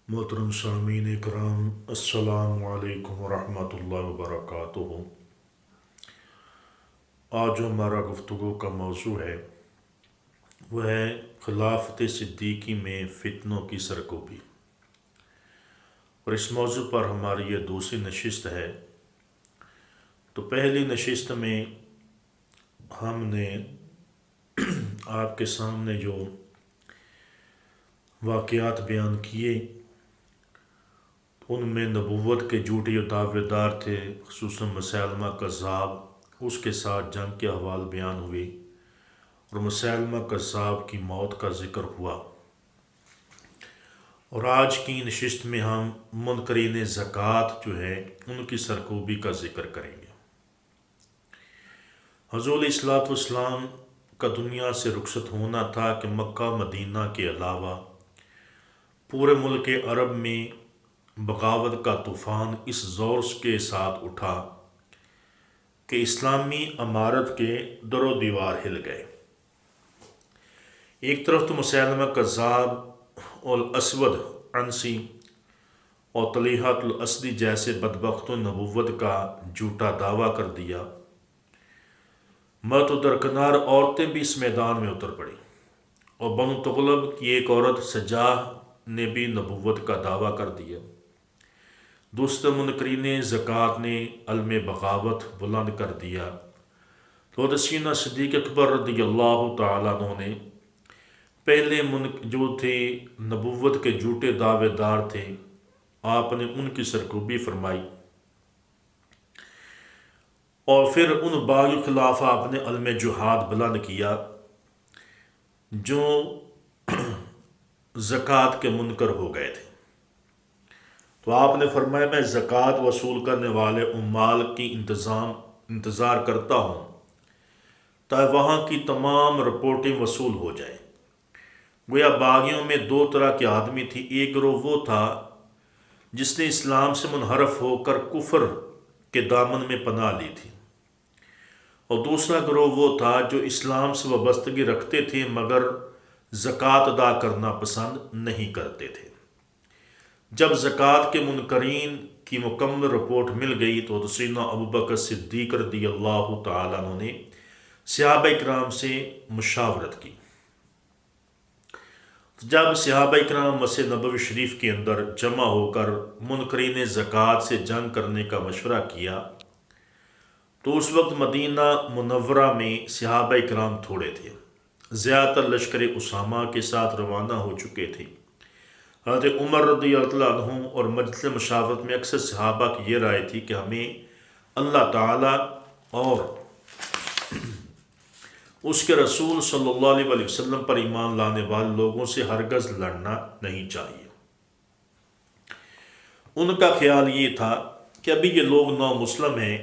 محترم سامعین کرام، السلام علیکم ورحمۃ اللہ وبرکاتہ۔ آج جو ہمارا گفتگو کا موضوع ہے وہ ہے خلافت صدیقی میں فتنوں کی سرکوبی، اور اس موضوع پر ہماری یہ دوسری نشست ہے۔ تو پہلی نشست میں ہم نے آپ کے سامنے جو واقعات بیان کیے ان میں نبوت کے جھوٹے جو دعوے دار تھے، خصوصاً مسیلمہ کذاب، اس کے ساتھ جنگ کے احوال بیان ہوئے اور مسیلمہ کذاب کی موت کا ذکر ہوا۔ اور آج کی نشست میں ہم منکرین زکوٰۃ جو ہے ان کی سرکوبی کا ذکر کریں گے۔ حضور علیہ الصلوۃ والسلام کا دنیا سے رخصت ہونا تھا کہ مکہ مدینہ کے علاوہ پورے ملک عرب میں بغاوت کا طوفان اس زور کے ساتھ اٹھا کہ اسلامی امارت کے در و دیوار ہل گئے۔ ایک طرف تو مسیلمہ کذاب اور اسود عنسی اور طلحہ الاسدی جیسے بدبختوں نے نبوت کا جھوٹا دعویٰ کر دیا، مرد و درکنار عورتیں بھی اس میدان میں اتر پڑیں، اور بنو تغلب کی ایک عورت سجاہ نے بھی نبوت کا دعویٰ کر دیا۔ دوسرے منکرین زکوٰۃ نے علم بغاوت بلند کر دیا، تو سیدنا صدیق اکبر رضی اللہ تعالیٰ عنہ نے پہلے جو تھے نبوت کے جھوٹے دعوے دار تھے، آپ نے ان کی سرکوبی فرمائی، اور پھر ان باغی خلاف آپ نے علم جہاد بلند کیا جو زکوٰۃ کے منکر ہو گئے تھے۔ تو آپ نے فرمایا میں زکوٰۃ وصول کرنے والے عمال کی انتظار کرتا ہوں تاکہ وہاں کی تمام رپورٹیں وصول ہو جائیں۔ گویا باغیوں میں دو طرح کے آدمی تھی، ایک گروہ وہ تھا جس نے اسلام سے منحرف ہو کر کفر کے دامن میں پناہ لی تھی، اور دوسرا گروہ وہ تھا جو اسلام سے وابستگی رکھتے تھے مگر زکوٰۃ ادا کرنا پسند نہیں کرتے تھے۔ جب زکوٰۃ کے منکرین کی مکمل رپورٹ مل گئی تو سیدنا ابوبکر صدیق رضی اللہ تعالیٰ عنہ نے صحابہ کرام سے مشاورت کی۔ جب صحابہ کرام مسجد نبوی شریف کے اندر جمع ہو کر منکرین زکوٰۃ سے جنگ کرنے کا مشورہ کیا تو اس وقت مدینہ منورہ میں صحابہ کرام تھوڑے تھے، زیادہ تر لشکر اسامہ کے ساتھ روانہ ہو چکے تھے۔ حضرت عمر رضی اللہ عنہ اور مجلس مشاورت میں اکثر صحابہ کی یہ رائے تھی کہ ہمیں اللہ تعالیٰ اور اس کے رسول صلی اللہ علیہ وسلم پر ایمان لانے والے لوگوں سے ہرگز لڑنا نہیں چاہیے۔ ان کا خیال یہ تھا کہ ابھی یہ لوگ نو مسلم ہیں،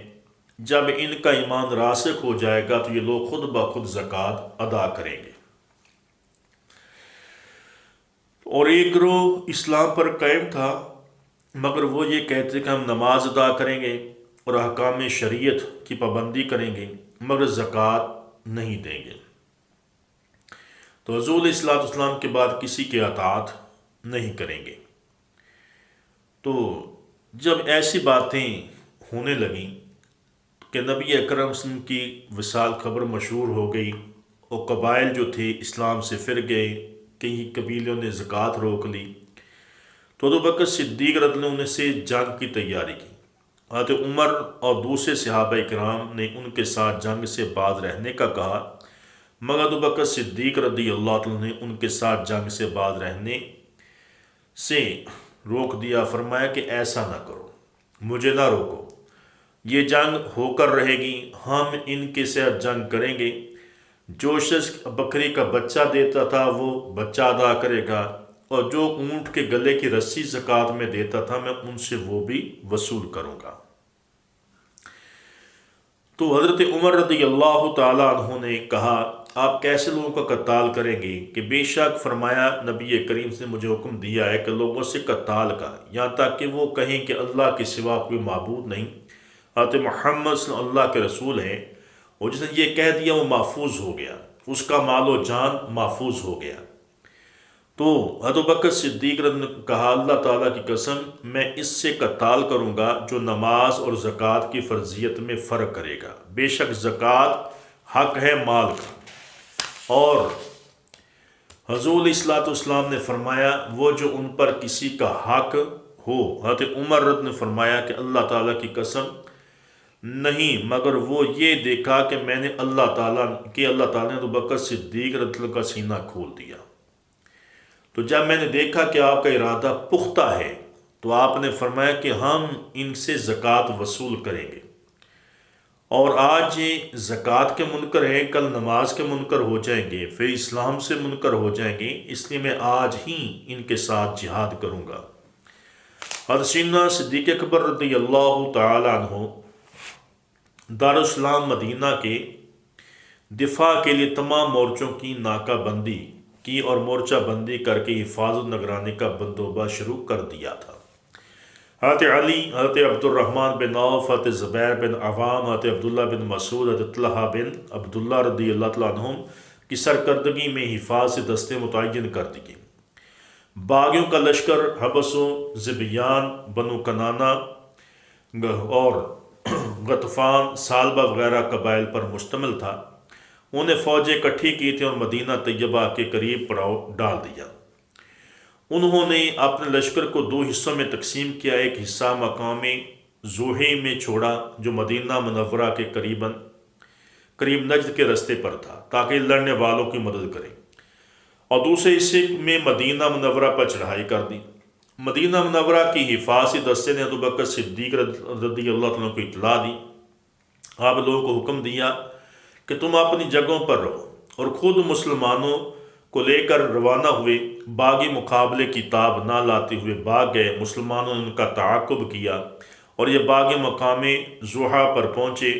جب ان کا ایمان راسخ ہو جائے گا تو یہ لوگ خود بخود زکوٰۃ ادا کریں گے، اور ایک گروہ اسلام پر قائم تھا مگر وہ یہ کہتے کہ ہم نماز ادا کریں گے اور احکام شریعت کی پابندی کریں گے مگر زکوٰۃ نہیں دیں گے، تو حضور علیہ الصلوۃ والسلام کے بعد کسی کی اطاعت نہیں کریں گے۔ تو جب ایسی باتیں ہونے لگیں کہ نبی اکرم صلی اللہ علیہ وسلم کی وصال خبر مشہور ہو گئی، اور قبائل جو تھے اسلام سے پھر گئے، کئی قبیلوں نے زکوٰۃ روک لی، تو ابوبکر صدیق رضی اللہ عنہ سے جنگ کی تیاری کی۔ حضرت عمر اور دوسرے صحابہ کرام نے ان کے ساتھ جنگ سے باز رہنے کا کہا، مگر ابوبکر صدیق رضی اللہ عنہ نے ان کے ساتھ جنگ سے باز رہنے سے روک دیا، فرمایا کہ ایسا نہ کرو، مجھے نہ روکو، یہ جنگ ہو کر رہے گی، ہم ان کے ساتھ جنگ کریں گے، جو شخص بکری کا بچہ دیتا تھا وہ بچہ ادا کرے گا، اور جو اونٹ کے گلے کی رسی زکوٰۃ میں دیتا تھا میں ان سے وہ بھی وصول کروں گا۔ تو حضرت عمر رضی اللہ تعالیٰ عنہ نے کہا آپ کیسے لوگوں کا قتال کریں گے؟ کہ بے شک فرمایا نبی کریم سے مجھے حکم دیا ہے کہ لوگوں سے قتال کا، یہاں تک کہ وہ کہیں کہ اللہ کے سوا کوئی معبود نہیں، حضرت محمد صلی اللہ کے رسول ہیں، اور جس نے یہ کہہ دیا وہ محفوظ ہو گیا، اس کا مال و جان محفوظ ہو گیا۔ تو حضرت بکر صدیق رضی اللہ عنہ نے کہا اللہ تعالیٰ کی قسم میں اس سے قتال کروں گا جو نماز اور زکوٰۃ کی فرضیت میں فرق کرے گا۔ بے شک زکوٰۃ حق ہے مال کا، اور حضور علیہ الصلوۃ والسلام نے فرمایا وہ جو ان پر کسی کا حق ہو۔ حضرت عمر رضی اللہ عنہ نے فرمایا کہ اللہ تعالیٰ کی قسم نہیں، مگر وہ یہ دیکھا کہ میں نے اللہ تعالیٰ نے ابو بکر صدیق رضی اللہ عنہ کا سینہ کھول دیا۔ تو جب میں نے دیکھا کہ آپ کا ارادہ پختہ ہے تو آپ نے فرمایا کہ ہم ان سے زکوٰۃ وصول کریں گے، اور آج یہ زکوٰۃ کے منکر ہیں، کل نماز کے منکر ہو جائیں گے، پھر اسلام سے منکر ہو جائیں گے، اس لیے میں آج ہی ان کے ساتھ جہاد کروں گا۔ حضرت سیدنا صدیق اکبر رضی اللہ تعالی عنہ دارالاسلام مدینہ کے دفاع کے لیے تمام مورچوں کی ناکہ بندی کی اور مورچہ بندی کر کے حفاظ و نگرانی کا بندوبست شروع کر دیا تھا۔ حضرت علی، حضرت عبد الرحمن بن عوف، حضرت زبیر بن عوام، حضرت عبداللہ بن مسعود، حضرت طلحہ بن عبداللہ رضی اللہ تعالیٰ عنہم کی سرکردگی میں حفاظ سے دستے متعین کر دیے۔ باغیوں کا لشکر حبسوں، زبیان، بنو کنانہ اور غطفان، سالبہ وغیرہ قبائل پر مشتمل تھا۔ انہوں نے فوجیں اکٹھی کی تھیں اور مدینہ طیبہ کے قریب پڑاؤ ڈال دیا۔ انہوں نے اپنے لشکر کو دو حصوں میں تقسیم کیا۔ ایک حصہ مقام زوہی میں چھوڑا جو مدینہ منورہ کے قریب نجد کے رستے پر تھا تاکہ لڑنے والوں کی مدد کرے، اور دوسرے حصے میں مدینہ منورہ پر چڑھائی کر دی۔ مدینہ منورہ کی حفاظتی دستے نے ابو بکر صدیق رضی اللہ عنہ کو اطلاع دی۔ آپ لوگوں کو حکم دیا کہ تم اپنی جگہوں پر رہو، اور خود مسلمانوں کو لے کر روانہ ہوئے۔ باغی مقابلے کی تاب نہ لاتے ہوئے بھاگ گئے۔ مسلمانوں نے ان کا تعاقب کیا اور یہ باغی مقام زوہا پر پہنچے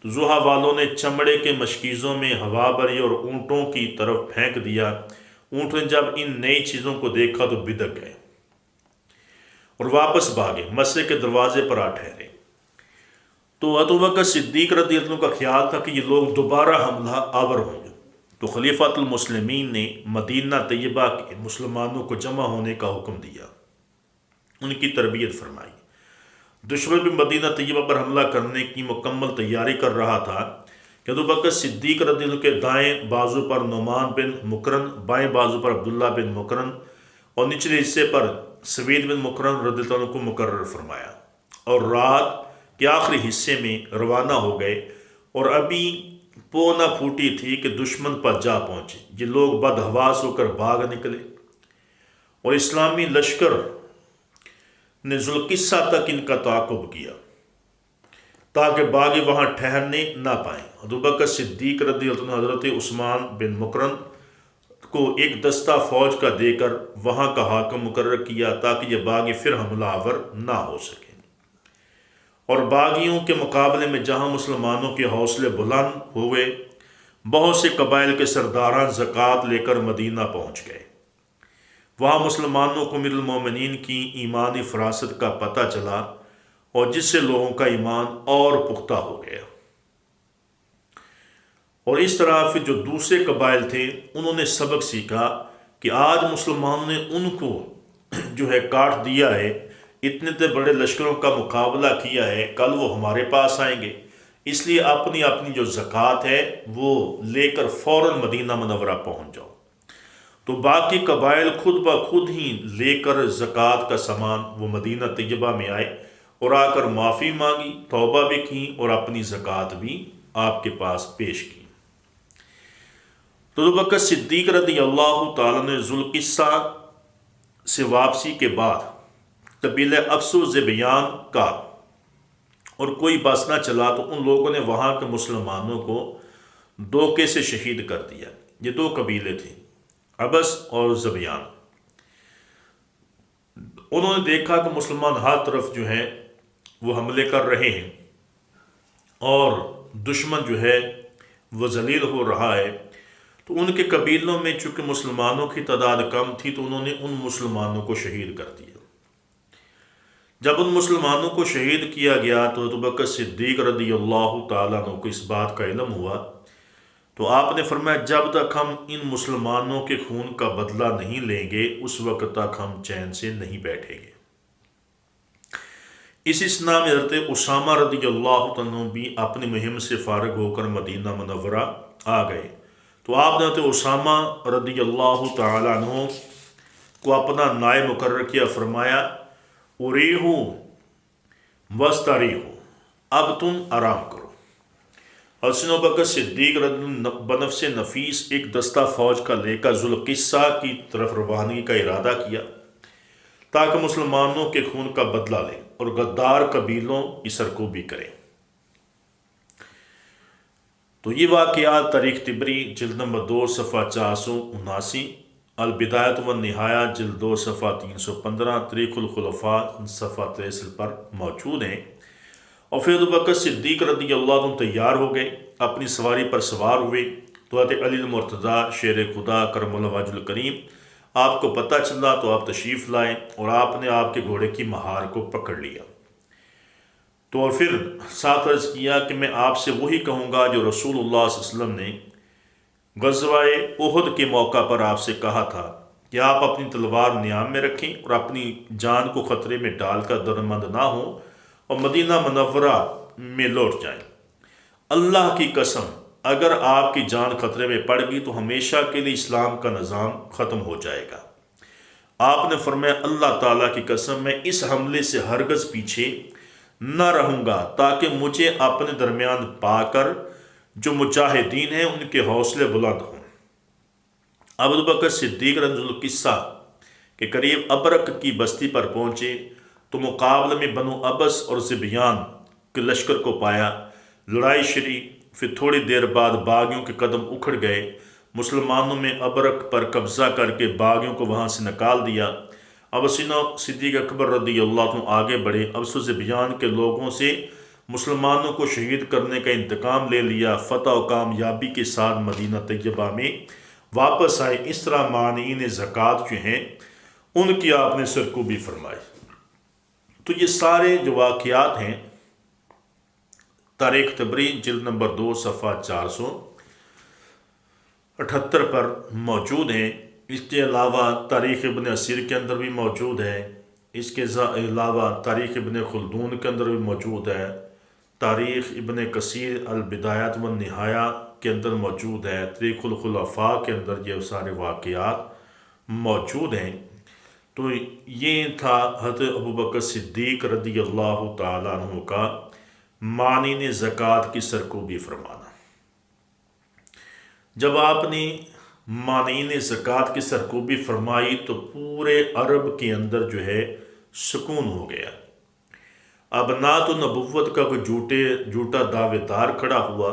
تو زوہا والوں نے چمڑے کے مشکیزوں میں ہوا بھری اور اونٹوں کی طرف پھینک دیا۔ اونٹ نے جب ان نئی چیزوں کو دیکھا تو بدک گئے اور واپس بھاگے، مسجد کے دروازے پر آ ٹھہرے۔ تو ابو بکر صدیق رضی اللہ عنہ کا خیال تھا کہ یہ لوگ دوبارہ حملہ آور ہوں گے، تو خلیفۃ المسلمین نے مدینہ طیبہ کے مسلمانوں کو جمع ہونے کا حکم دیا، ان کی تربیت فرمائی۔ دشمن بھی مدینہ طیبہ پر حملہ کرنے کی مکمل تیاری کر رہا تھا کہ ابو بکر صدیق رضی اللہ عنہ کے دائیں بازو پر نعمان بن مکرن، بائیں بازو پر عبداللہ بن مکرن اور نچلے حصے پر سوید بن مکرن رضی اللہ عنہ کو مقرر فرمایا، اور رات کے آخری حصے میں روانہ ہو گئے، اور ابھی پو نہ پھوٹی تھی کہ دشمن پر جا پہنچے۔ یہ لوگ بدحواس ہو کر بھاگ نکلے، اور اسلامی لشکر نے ذوالقصہ تک ان کا تعاقب کیا تاکہ باغی وہاں ٹھہرنے نہ پائیں۔ ابو بکر صدیق رضی اللہ عنہ حضرت عثمان بن مکرن کو ایک دستہ فوج کا دے کر وہاں کا حاکم مقرر کیا تاکہ یہ باغی پھر حملہ آور نہ ہو سکے۔ اور باغیوں کے مقابلے میں جہاں مسلمانوں کے حوصلے بلند ہوئے، بہت سے قبائل کے سرداران زکوٰۃ لے کر مدینہ پہنچ گئے۔ وہاں مسلمانوں کو امیر المومنین کی ایمانی فراست کا پتہ چلا، اور جس سے لوگوں کا ایمان اور پختہ ہو گیا۔ اور اس طرح پھر جو دوسرے قبائل تھے انہوں نے سبق سیکھا کہ آج مسلمانوں نے ان کو کاٹ دیا ہے، اتنے بڑے لشکروں کا مقابلہ کیا ہے، کل وہ ہمارے پاس آئیں گے، اس لیے اپنی جو زکوٰۃ ہے وہ لے کر فوراً مدینہ منورہ پہنچ جاؤ۔ تو باقی قبائل خود بخود ہی لے کر زکوٰۃ کا سامان وہ مدینہ طیبہ میں آئے اور آ کر معافی مانگی، توبہ بھی کی اور اپنی زکوٰۃ بھی آپ کے پاس پیش کی۔ تو ابو بکر صدیق رضی اللہ تعالیٰ نے ذوالقصہ سے واپسی کے بعد قبیلہ افس و زبیان کا اور کوئی بس نہ چلا تو ان لوگوں نے وہاں کے مسلمانوں کو دھوکے سے شہید کر دیا۔ یہ دو قبیلے تھے، ابس اور زبیان۔ انہوں نے دیکھا کہ مسلمان ہر طرف وہ حملے کر رہے ہیں اور دشمن وہ ذلیل ہو رہا ہے، تو ان کے قبیلوں میں چونکہ مسلمانوں کی تعداد کم تھی تو انہوں نے ان مسلمانوں کو شہید کر دیا۔ جب ان مسلمانوں کو شہید کیا گیا تو ابو بکر صدیق رضی اللہ تعالیٰ عنہ کو اس بات کا علم ہوا تو آپ نے فرمایا جب تک ہم ان مسلمانوں کے خون کا بدلہ نہیں لیں گے اس وقت تک ہم چین سے نہیں بیٹھیں گے۔ اس اسنا میں حضرت اسامہ رضی اللہ عنہ بھی اپنی مہم سے فارغ ہو کر مدینہ منورہ آ گئے۔ تو آپ نے حضرت اسامہ رضی اللہ تعالیٰ عنہ کو اپنا نائب مقرر کیا، فرمایا اریحو وستریحو، اب تم آرام کرو۔ حسن بکر صدیق بنفس نفیس ایک دستہ فوج کا لے کر ذوالقصہ کی طرف روانگی کا ارادہ کیا تاکہ مسلمانوں کے خون کا بدلہ لیں اور غدار قبیلوں کی سرکوبی کریں۔ تو یہ واقعات تاریخ طبری جلد نمبر 2 صفحہ 479، البدایۃ والنہایہ جلد 2 صفحہ 315، تاریخ الخلفاء صفحہ 63 پر موجود ہیں۔ اور پھر ابو بکر صدیق رضی اللہ عنہ تیار ہو گئے، اپنی سواری پر سوار ہوئے تو حضرت علی المرتضیٰ شیر خدا کرم اللہ وجہ الکریم آپ کو پتہ چلا تو آپ تشریف لائے اور آپ نے آپ کے گھوڑے کی مہار کو پکڑ لیا۔ تو اور پھر ساتھ عرض کیا کہ میں آپ سے وہی کہوں گا جو رسول اللہ صلی اللہ علیہ وسلم نے غزوہ احد کے موقع پر آپ سے کہا تھا کہ آپ اپنی تلوار نیام میں رکھیں اور اپنی جان کو خطرے میں ڈال کر درمند نہ ہوں اور مدینہ منورہ میں لوٹ جائیں۔ اللہ کی قسم اگر آپ کی جان خطرے میں پڑ گئی تو ہمیشہ کے لیے اسلام کا نظام ختم ہو جائے گا۔ آپ نے فرمایا اللہ تعالیٰ کی قسم میں اس حملے سے ہرگز پیچھے نہ رہوں گا تاکہ مجھے اپنے درمیان پا کر جو مجاہدین ہیں ان کے حوصلے بلند ہوں۔ ابو بکر صدیق رضی اللہ عنہ قصہ کے قریب ابرک کی بستی پر پہنچے تو مقابلے میں بنو ابس اور زبیان کے لشکر کو پایا، لڑائی شری۔ پھر تھوڑی دیر بعد باغیوں کے قدم اکھڑ گئے، مسلمانوں میں ابرک پر قبضہ کر کے باغیوں کو وہاں سے نکال دیا۔ اب صدیق اکبر رضی اللہ عنہ آگے بڑھے، ابس و زبیان کے لوگوں سے مسلمانوں کو شہید کرنے کا انتقام لے لیا، فتح و کامیابی کے ساتھ مدینہ طیبہ میں واپس آئے۔ اس طرح مانعین زکوٰۃ جو ہیں ان کی آپ نے سرکوبی فرمائی۔ تو یہ سارے جو واقعات ہیں تاریخ طبری جلد نمبر 2 صفحہ 478 پر موجود ہیں۔ اس کے علاوہ تاریخ ابن اسیر کے اندر بھی موجود ہے، اس کے علاوہ تاریخ ابن خلدون کے اندر بھی موجود ہے، تاریخ ابن کثیر البدایۃ والنہایہ کے اندر موجود ہے، تاریخ الخلفاء کے اندر یہ سارے واقعات موجود ہیں۔ تو یہ تھا حضرت ابوبکر صدیق رضی اللہ تعالیٰ عنہ کا مانعین زکوٰۃ کی سرکوبی فرمانا۔ جب آپ نے مانعین زکوٰۃ کی سرکوبی فرمائی تو پورے عرب کے اندر جو ہے سکون ہو گیا۔ اب نہ تو نبوت کا کوئی جھوٹا دعوے دار کھڑا ہوا،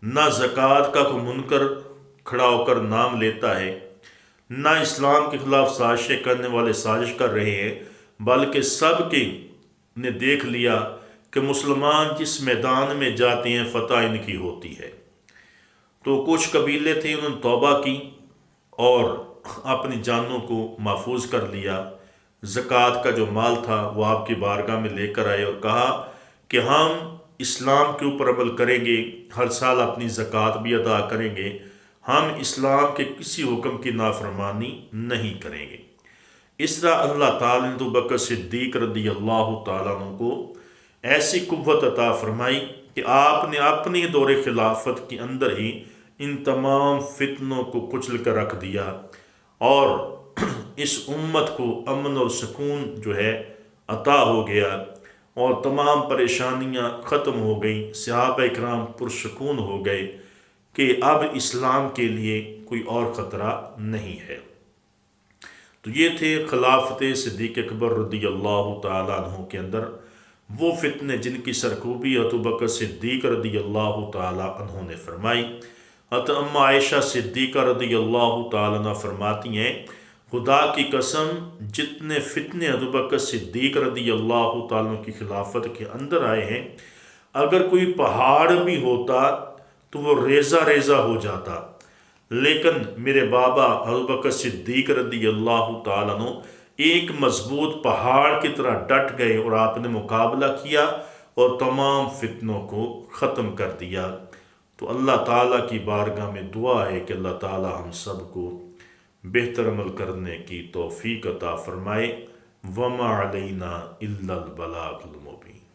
نہ زکوٰۃ کا کوئی منکر کھڑا ہو کر نام لیتا ہے، نہ اسلام کے خلاف سازشیں کرنے والے سازش کر رہے ہیں، بلکہ سب کے نے دیکھ لیا کہ مسلمان جس میدان میں جاتے ہیں فتح ان کی ہوتی ہے۔ تو کچھ قبیلے تھے انہوں نے توبہ کی اور اپنی جانوں کو محفوظ کر لیا۔ زکوٰۃ کا جو مال تھا وہ آپ کی بارگاہ میں لے کر آئے اور کہا کہ ہم اسلام کے اوپر عمل کریں گے، ہر سال اپنی زکوٰۃ بھی ادا کریں گے، ہم اسلام کے کسی حکم کی نافرمانی نہیں کریں گے۔ اس طرح اللہ تعالیٰ نے ابو بکر صدیق رضی اللہ تعالیٰ عنہ کو ایسی قوت عطا فرمائی کہ آپ نے اپنی دور خلافت کے اندر ہی ان تمام فتنوں کو کچل کر رکھ دیا اور اس امت کو امن اور سکون جو ہے عطا ہو گیا اور تمام پریشانیاں ختم ہو گئیں، صحابہ اکرام پرسکون ہو گئے کہ اب اسلام کے لیے کوئی اور خطرہ نہیں ہے۔ تو یہ تھے خلافت صدیق اکبر رضی اللہ تعالیٰ عنہ کے اندر وہ فتنے جن کی سرکوبی ابو بکر صدیق رضی اللہ تعالیٰ عنہ نے فرمائی۔ حضرت ام عائشہ صدیقہ رضی اللہ تعالیٰ عنہ فرماتی ہیں خدا کی قسم جتنے فتنے ابو بکر صدیق رضی اللہ تعالیٰ عنہ کی خلافت کے اندر آئے ہیں، اگر کوئی پہاڑ بھی ہوتا تو وہ ریزہ ریزہ ہو جاتا، لیکن میرے بابا ابو بکر صدیق رضی اللہ تعالیٰ عنہ ایک مضبوط پہاڑ کی طرح ڈٹ گئے اور آپ نے مقابلہ کیا اور تمام فتنوں کو ختم کر دیا۔ تو اللہ تعالیٰ کی بارگاہ میں دعا ہے کہ اللہ تعالیٰ ہم سب کو بہتر عمل کرنے کی توفیق عطا فرمائے۔ وما علینا الا البلاغ المبین۔